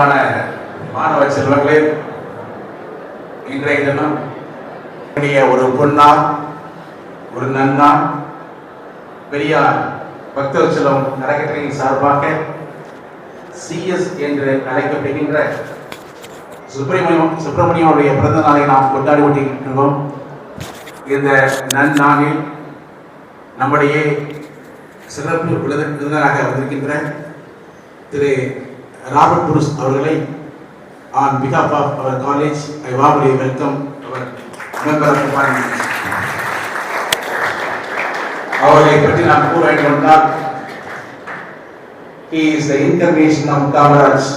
அன்பான மாணவ செல்வங்களே, இன்றைய தினம் ஒரு பொன்னார், ஒரு நன்னார், பெரியார் பக்தவச்சலம் அறக்கட்டளையின் சார்பாக சிஎஸ் என்று அழைக்கப்படுகின்ற சுப்பிரமணியனுடைய பிறந்த நாளை நாம் கொண்டாடி கொண்டிருக்கிறோம். இந்த நன்னாளில் நம்முடைய சிறப்பு விருந்தினராக வந்திருக்கின்ற திரு ராபர்ட் புருஸ் அவர்களை on behalf of our college I warmly welcome our member of the parliament. அவரை பற்றி நாம் கூற வேண்டும் என்றால் he is the incarnation of Kamaraj.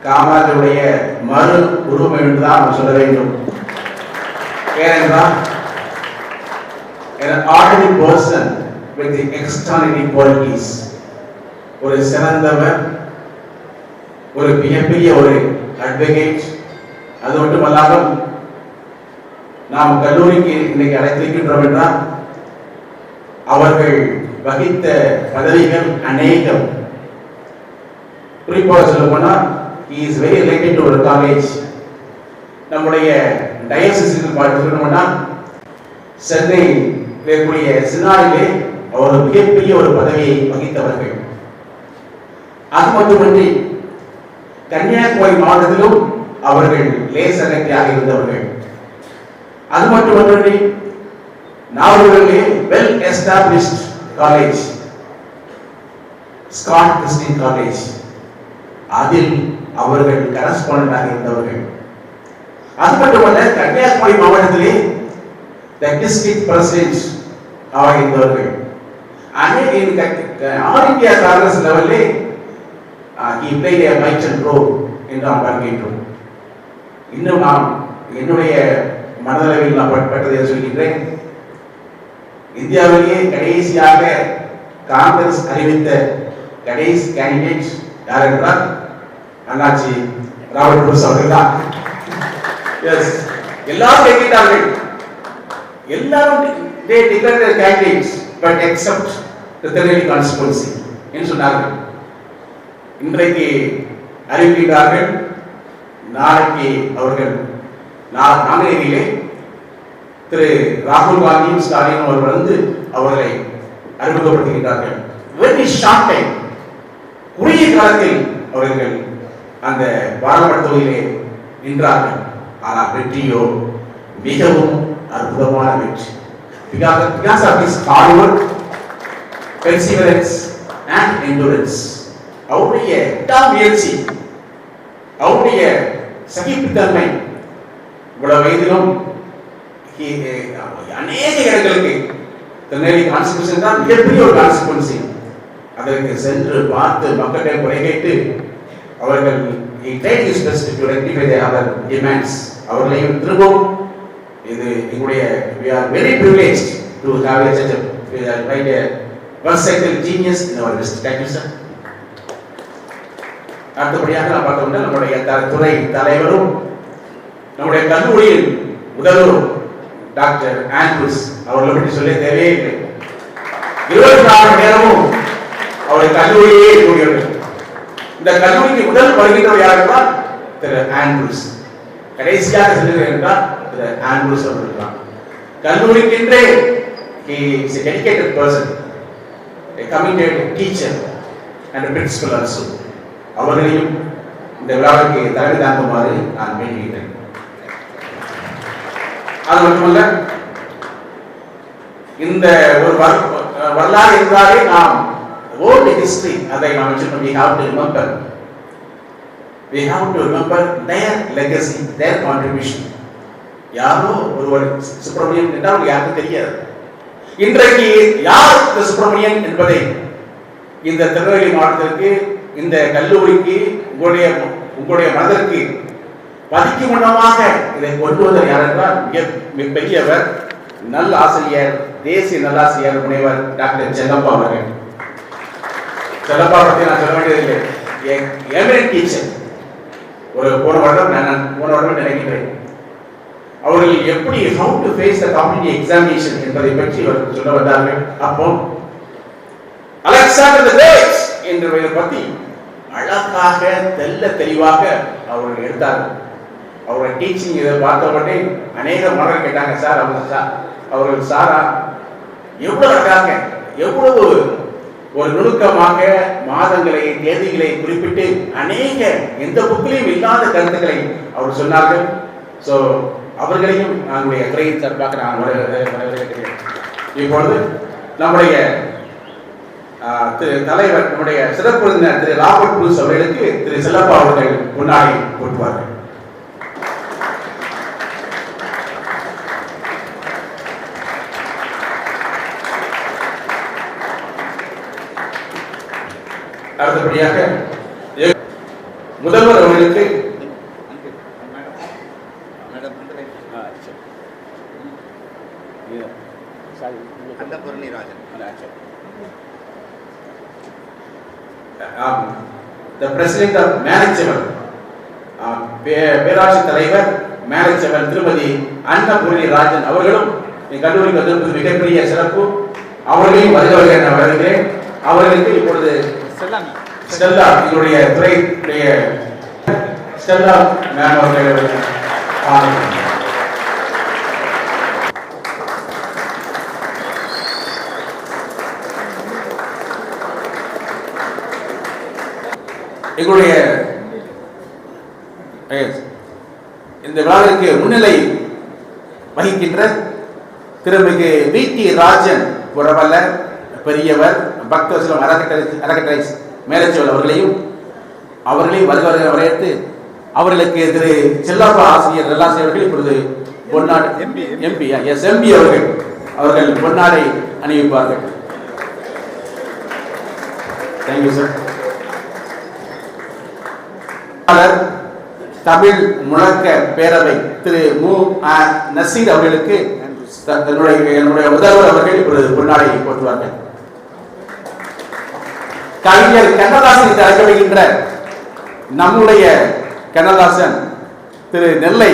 காமராஜுடைய மறு உருவம் என்றுதான் நாம் சொல்ல வேண்டும். ஏனென்றால் an ordinary person with the extraordinary qualities, ஒரு சிறந்தவர், ஒரு மிகப்பெரிய ஒரு அட்வொகேட். அது மட்டுமல்லாமல் நாம் கல்லூரிக்கு இன்னைக்கு அழைத்திருக்கின்றோம் என்றால் அவர்கள் வகித்த பதவிகள் அநேகம். குறிப்பாக சொல்ல போனால் he is very related to our college. நம்முடைய டயசிஸுக்கு பார்த்தோம்னா சென்னை இருக்கக்கூடிய சினாரிலே அவர் மிகப்பெரிய ஒரு பதவியை வகித்தவர்கள். அது மட்டுமின்றி கன்னியாகுமரி மாவட்டத்திலும் அவர்கள் லேசகத்தியாக இருந்தவர்கள். அது மட்டுமன்றி நாவல்களிலே well established college Scott Christian college, அதில் அவர்கள் கரஸ்பாண்டண்டாக இருந்தவர்கள். அது மட்டுமல்ல, கன்னியாகுமரி மாவட்டத்திலே தி டிஸ்ட்ரிக்ட் பிரசிடென்ட் ஆக இருந்தவர்கள். ஆல் இந்தியா காங்கிரஸ் லெவலிலே he played a vital role என்று நாம் பார்க்கின்றோம். இன்னும் நாம் என்னுடைய மனதளவில் நான் பட்டதை சொல்கின்றேன். இந்தியாவிலேயே கடைசியாக காங்கிரஸ் அறிவித்த கடைசி கேண்டிடேட் யார் என்றால் அண்ணாச்சி ராபர்ட் புருஸ் அவர்கள் தான். எல்லாரும் கேட்டார்கள், எல்லாரும் they declared their candidates but except the Tirunelveli constituency என்று சொன்னார்கள். இன்றைக்கு அறிவிக்கிறார்கள், நாளைக்கு அவர்கள் நான்கையிலே திரு ராகுல் காந்தியும் ஸ்டாலினும் அவர்கள் வந்து அவர்களை அறிமுகப்படுத்துகிறார்கள். வெரி ஷார்ட் டைம், குறுகிய காலத்தில் அவர்கள் அந்த பாராளுமன்ற தொகுதியிலே நின்றார்கள். ஆனால் வெற்றியோ மிகவும் அற்புதமான வெற்றி. Because of his hard work, perseverance and endurance, அவருடைய முயற்சி, அவருடைய சகிப்புத்தன்மை, இவ்வளவு வயதிலும் அநேக இடங்களுக்கு திருநெல்வேலி கான்ஸ்டிடியூஷன் தான் மிகப்பெரிய ஒரு கான்ஸ்டிடியூன்சி. அதற்கு சென்று பார்த்து மக்களிடம் குறை கேட்டு அவர்கள் அவர்களையும் திரும்பவும் இது எங்களுடைய we are very privileged to have such a versatile genius in our district. Thank you, sir. அடுத்தபடியாக நான் பார்த்தோம்னா நம்முடைய துறை தலைவரும் நம்முடைய கல்லூரியின் முதல்வரும் டாக்டர் ஆண்ட்ரூஸ் அவர்களை பற்றி சொல்ல தேவையே இல்லை. 24 மணி நேரமும் அவருடைய கல்லூரியே கூடியவர்கள். இந்த கல்லூரிக்கு முதல் வருகின்றவர் யார் என்றால் திரு ஆண்ட்ரூஸ். கடைசியாக சொல்லுகிறேன் என்றால் திரு ஆண்ட்ரூஸ் அவர்கள் தான். கல்லூரிக்கென்றே he is a dedicated person, a committed teacher and a principal also. அவர்களையும் இந்த விழாவுக்கு தலைமை தாங்குமாறு நான் வேண்டுகிறேன். அது மட்டுமல்ல, இந்த ஒரு வரலாறு என்றாலே நாம் old history அதை நாம் வச்சுக்கணும். we have to remember their legacy, their contribution. யாரோ ஒருவர் சுப்பிரமணியன் என்றால் யாருக்கும் தெரியாது. இன்றைக்கு யார் இந்த சுப்பிரமணியன் என்பதை இந்த திருநெல்வேலி மாவட்டத்திற்கு, இந்த கல்லூரிக்கு, உங்களுடைய மனதிற்கு பதிக்கும் முன்னமாக இதை கொண்டு வந்த யார் என்றால் மிகப்பெரியவர், நல்ல ஆசிரியர், தேசிய நல்லாசிரியர் முனைவர் டாக்டர் செல்லப்பா அவர்கள். செல்லப்பா பற்றி நான் சொல்ல வேண்டியதில்லை, எமினன்ட் டீச்சர். ஒரு போன வருடம் நினைக்கிறேன் அவர்கள் எப்படி how to face the competitive examination என்பதை பற்றி அவர்கள் சொல்ல வந்தார்கள். அப்போ அலெக்சாண்டர் தி கிரேட் என்பதை பற்றி அழகாக தெல்ல தெளிவாக அவர்கள் எடுத்தார்கள். அவரோட டீச்சிங் இதை பார்த்த உடனே அநேக மாணவர்கள் கேட்டாங்க, சார் அவர்கள் சாரா எவ்வளவு அழகாக, எவ்வளவு ஒரு நுணுக்கமாக மாதங்களை தேதிகளை குறிப்பிட்டு அநேக எந்த புக்கிலையும் இல்லாத கருத்துக்களை அவர் சொன்னார்கள். ஸோ அவர்களையும் நம்முடைய துறையின் சார்பாக நான் வரவேற்கிறேன். இப்பொழுது நம்முடைய திரு தலைவர், நம்முடைய சிறப்பு விருந்தினர் திரு ராபர்ட் புரூஸ் அவர்களுக்கு திரு செல்லப்பா அவர்கள் முன்னாடி போட்டுவார்கள். அடுத்தபடியாக முதல்வர் அவர்களுக்கு the president of மேனேஜ்மெண்ட் பேராட்சி தலைவர் மேனேஜ்மெண்ட் திருமதி அன்னபூரணி ராஜன் அவர்களும் கல்லூரிக்கு வந்திருப்பது மிகப்பெரிய சிறப்பு. அவர்களையும் வருகிறவர்கள் நான் வருகிறேன். அவர்களுக்கு இப்பொழுது ஸ்டெல்லா எங்களுடைய துறையுடைய ஸ்டெல்லா மேம் அவர்கள் எங்களுடைய இந்த விழாவிற்கு முன்னிலை வகிக்கின்ற திருமிகு வி.டி. ராஜன் புரவலர் பெரியவர் பக்தவசலம் அறக்கட்டளை மேலச்சோல் அவர்களையும் வருகிறவர்கள் வரவேற்று அவர்களுக்கு திரு செல்லப்பா ஆசிரியர் நல்லாசிரியர்கள் இப்பொழுது பொன்னாடு எம்பி அவர்கள் பொன்னாடை அணிவிப்பார்கள். Thank you sir. தமிழ் முழக்க பேரவை திரு மு. நசீர் அவர்களுக்கு என்னுடைய முதல்வர் அவர்கள் இப்பொழுது பொன்னாடை போட்டுவார்கள். கவிஞர் கண்ணதாசன் என்று அழைக்கப்படுகின்ற நம்முடைய கண்ணதாசன் திரு நெல்லை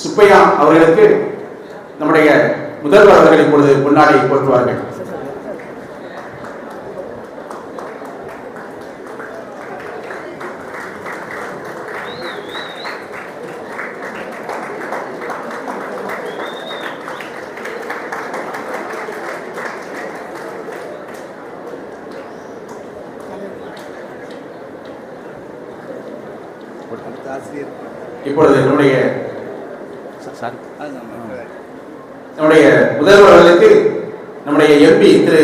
சுப்பையா அவர்களுக்கு நம்முடைய முதல்வர் அவர்கள் இப்பொழுது பொன்னாடை போட்டுவார்கள். இப்பொழுது நம்முடைய முதல்வர் அவர்களுக்கு நம்முடைய எம்பி திரு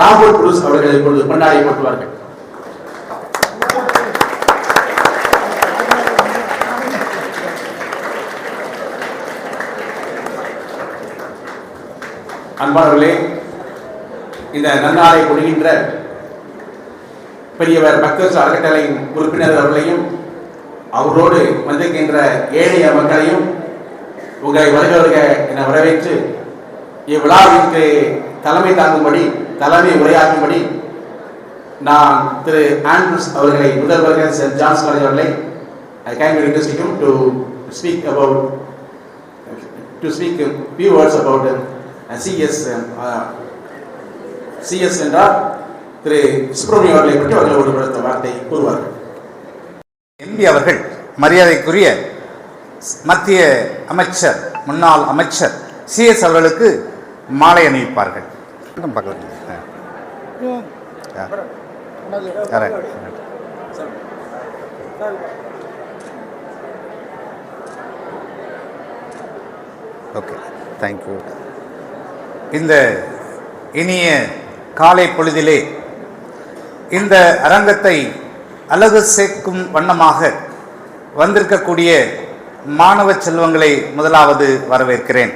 ராபர்ட் புரூஸ் அவர்கள் இப்பொழுது பொன்னாடை போட்டுவார்கள். அன்பானவர்களே, இந்த நன்னாளை கொடுக்கின்ற பெரியவர் பக்தவசல அறக்கட்டளையின் உறுப்பினர் அவர்களையும் அவரோடு வந்திருக்கின்ற ஏழைய மக்களையும் உங்களை வருக என வரவேற்று இவ்விழாவிற்கு தலைமை உரையாற்றும்படி நான் திரு ஆண்ட்ரூஸ் அவர்களை முதல்வர்கள் சென்ட் ஜான்ஸ் காலேஜ் அவர்களை I kindly request him to speak few words about CS என்றால் திரு சுப்ரமணியம் அவர்களை பற்றி அவர்கள் ஒரு வார்த்தை கூறுவார்கள். எம்பி அவர்கள் மரியாதைக்குரிய மத்திய அமைச்சர், முன்னாள் அமைச்சர் CS அவர்களுக்கு மாலை அணிவிப்பார்கள். Okay, thank you. இந்த இனிய காலை பொழுதிலே இந்த அரங்கத்தை அழகு சேர்க்கும் வண்ணமாக வந்திருக்கக்கூடிய மாணவ செல்வங்களை முதலாவது வரவேற்கிறேன்.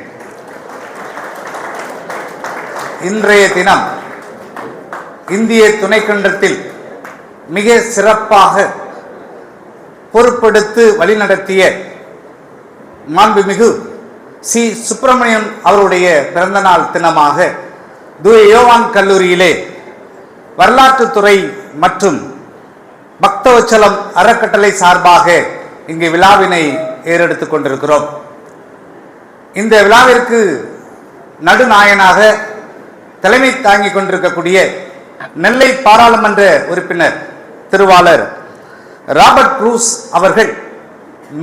இன்றைய தினம் இந்திய துணைக்கண்டத்தில் மிக சிறப்பாக பொறுப்பெடுத்து வழிநடத்திய மாண்புமிகு சி. சுப்பிரமணியம் அவருடைய பிறந்தநாள் தினமாக தூய யோவான் கல்லூரியிலே வரலாற்றுத்துறை மற்றும் பக்தவச்சலம் அறக்கட்டளை சார்பாக இங்கு விழாவினை ஏறெடுத்துக் கொண்டிருக்கிறோம். இந்த விழாவிற்கு நடுநாயனாக தலைமை தாங்கிக் கொண்டிருக்கக்கூடிய நெல்லை பாராளுமன்ற உறுப்பினர் திருவாளர் ராபர்ட் ப்ரூஸ் அவர்கள்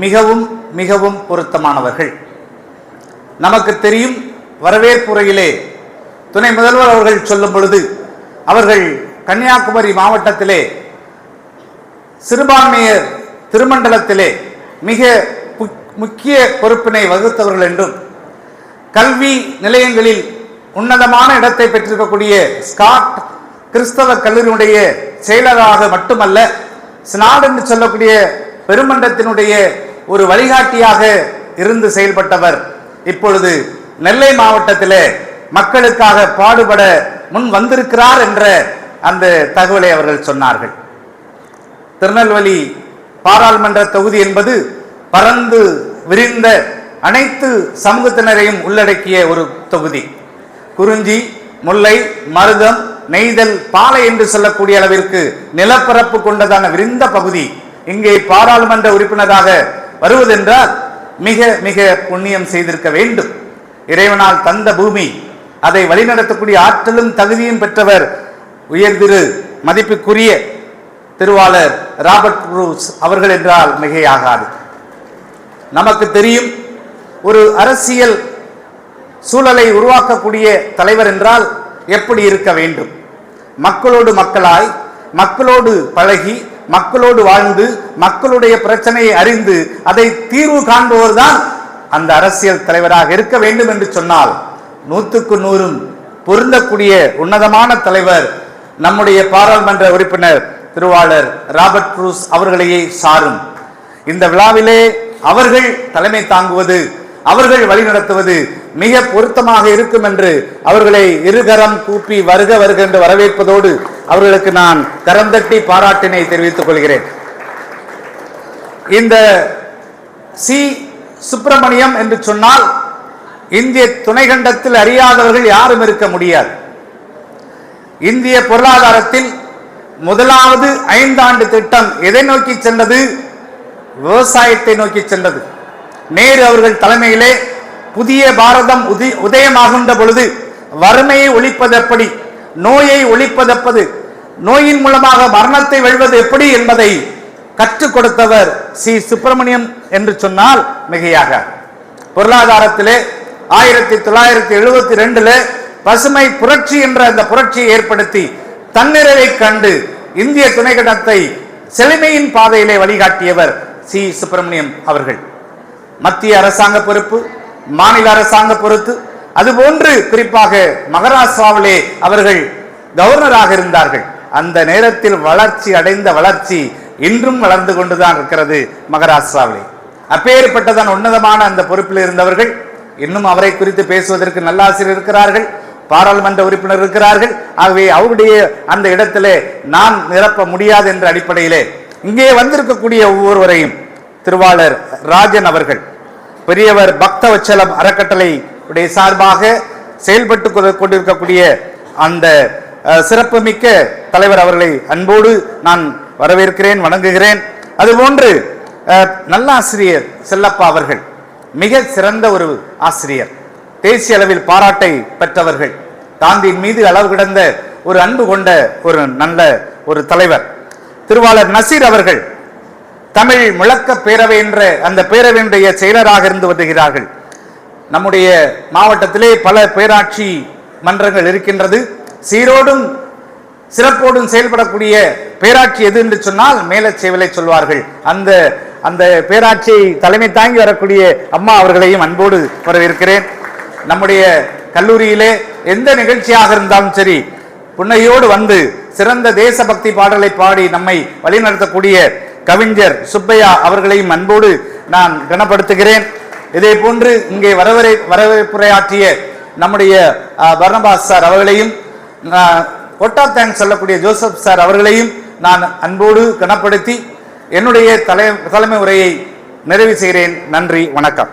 மிகவும் மிகவும் பொருத்தமானவர்கள். நமக்கு தெரியும், வரவேற்புரையிலே துணை முதல்வர் அவர்கள் சொல்லும் பொழுது அவர்கள் கன்னியாகுமரி மாவட்டத்திலே சிறுபான்மையர் திருமண்டலத்திலே மிக முக்கிய பொறுப்பினை வகுத்தவர்கள் என்றும், கல்வி நிலையங்களில் உன்னதமான இடத்தை பெற்றிருக்கக்கூடிய ஸ்காட் கிறிஸ்தவ கல்லூரியினுடைய செயலராக மட்டுமல்ல, ஸ்னாட் என்று சொல்லக்கூடிய பெருமன்றத்தினுடைய ஒரு வழிகாட்டியாக இருந்து செயல்பட்டவர் இப்பொழுது நெல்லை மாவட்டத்திலே மக்களுக்காக பாடுபட முன் வந்திருக்கிறார் என்ற அந்த தகவலை அவர்கள் சொன்னார்கள். திருநெல்வேலி பாராளுமன்ற தொகுதி என்பது பரந்து விரிந்த அனைத்து சமூகத்தினரையும் உள்ளடக்கிய ஒரு தொகுதி. குறிஞ்சி, முல்லை, மருதம், நெய்தல், பாலை என்று சொல்லக்கூடிய அளவிற்கு நிலப்பரப்பு கொண்டதான விரிந்த பகுதி. இங்கே பாராளுமன்ற உறுப்பினராக வருவதென்றால் மிக மிக புண்ணியம் செய்திருக்க வேண்டும். இறைவனால் தந்த பூமி, அதை வழிநடத்தக்கூடிய ஆற்றலும் தகுதியும் பெற்றவர் உயர் திரு மதிப்புக்குரிய திருவாளர் ராபர்ட் ப்ரூஸ் அவர்கள் என்றால் மிகையாகாது. நமக்கு தெரியும், ஒரு அரசியல் சூழலை உருவாக்கக்கூடிய தலைவர் என்றால் எப்படி இருக்க வேண்டும். மக்களோடு மக்களாய், மக்களோடு பழகி, மக்களோடு வாழ்ந்து, மக்களுடைய பிரச்சனையை அறிந்து அதை தீர்வு காண்பவர் தான் அந்த அரசியல் தலைவராக இருக்க வேண்டும் என்று சொன்னால் 100க்கு 100 பொருந்தக்கூடிய உன்னதமான தலைவர் நம்முடைய பாராளுமன்ற உறுப்பினர் திருவாளர் ராபர்ட் ப்ரூஸ் அவர்களையே சாரும். இந்த விழாவிலே அவர்கள் தலைமை தாங்குவது, அவர்கள் வழிநடத்துவது மிக பொருத்தமாக இருக்கும் என்று அவர்களை இருகரம் கூப்பி வருக வருக என்று வரவேற்பதோடு அவர்களுக்கு நான் கரம் தட்டி பாராட்டினை தெரிவித்துக் கொள்கிறேன். இந்த சி சுப்பிரமணியம் என்று சொன்னால் இந்திய துணைக்கண்டத்தில் அறியாதவர்கள் யாரும் இருக்க முடியாது. இந்திய பொருளாதாரத்தில் முதலாவது 5 ஆண்டு திட்டம் எதை நோக்கி சென்றது? விவசாயத்தை நோக்கி சென்றது. நேரு அவர்கள் தலைமையிலே புதிய பாரதம் உதயமாகின்ற பொழுது வறுமையை ஒழிப்பது எப்படி, நோயை ஒழிப்பதெப்பது, நோயின் மூலமாக மரணத்தை வெல்வது எப்படி என்பதை கற்றுக் கொடுத்தவர் சி சுப்பிரமணியம் என்று சொன்னால் மிகையாக. பொருளாதாரத்திலே 1972 பசுமை புரட்சி என்ற அந்த புரட்சியை ஏற்படுத்தி தன்னிறைவை கண்டு இந்திய துணைக்கண்டத்தை செழுமையின் பாதையிலே வழிகாட்டியவர் சி சுப்பிரமணியம் அவர்கள். மத்திய அரசாங்க பொறுப்பு, மாநில அரசாங்க பொறுப்பு, அதுபோன்று குறிப்பாக மகாராஷ்டிராவிலே அவர்கள் கவர்னராக இருந்தார்கள். அந்த நேரத்தில் வளர்ச்சி அடைந்த வளர்ச்சி இன்றும் வளர்ந்து கொண்டுதான் இருக்கிறது மகாராஷ்டிராவிலே. அப்பேற்பட்டதான் உன்னதமான அந்த பொறுப்பில் இருந்தவர்கள். இன்னும் அவரை குறித்து பேசுவதற்கு நல்லாசிரியர் இருக்கிறார்கள், பாராளுமன்ற உறுப்பினர் இருக்கிறார்கள். ஆகவே அவருடைய அந்த இடத்திலே நான் நிரப்ப முடியாது என்ற அடிப்படையிலே இங்கே வந்திருக்கக்கூடிய ஒவ்வொருவரையும் திருவாளர் ராஜன் அவர்கள், பெரியவர் பக்தவச்சலம் அறக்கட்டளை உடைய சார்பாக செயல்பட்டு கொண்டிருக்கக்கூடிய அந்த சிறப்புமிக்க தலைவர் அவர்களை அன்போடு நான் வரவேற்கிறேன், வணங்குகிறேன். அதுபோன்று நல்லாசிரியர் செல்லப்பா அவர்கள் மிக சிறந்த ஒரு ஆசிரியர், தேசிய அளவில் பாராட்டை பெற்றவர்கள், காந்தியின் மீது அளவு கிடந்த ஒரு அன்பு கொண்ட ஒரு நல்ல ஒரு தலைவர். திருவாளர் நசீர் அவர்கள் தமிழ் முழக்க பேரவை என்ற அந்த பேரவையினுடைய செயலராக இருந்து வருகிறார்கள். நம்முடைய மாவட்டத்திலே பல பேராட்சி மன்றங்கள் இருக்கின்றது. சீரோடும் சிறப்போடும் செயல்படக்கூடிய பேராட்சி எது என்று சொன்னால் மேலச்சேவலை சொல்வார்கள். அந்த அந்த பேராட்சியை தலைமை தாங்கி வரக்கூடிய அம்மா அவர்களையும் அன்போடு வரவேற்கிறேன். நம்முடைய கல்லூரியிலே எந்த நிகழ்ச்சியாக இருந்தாலும் சரி புன்னையோடு வந்து சிறந்த தேசபக்தி பாடலை பாடி நம்மை வழிநடத்தக்கூடிய கவிஞர் சுப்பையா அவர்களையும் அன்போடு நான் கனப்படுத்துகிறேன். இதே போன்று இங்கே வரவேற்புரையாற்றிய நம்முடைய பர்னபாஸ் சார் அவர்களையும், ஒட்டா தேங்க்ஸ் சொல்லக்கூடிய ஜோசப் சார் அவர்களையும் நான் அன்போடு கனப்படுத்தி என்னுடைய தலைமை உரையை நிறைவு செய்கிறேன். நன்றி, வணக்கம்.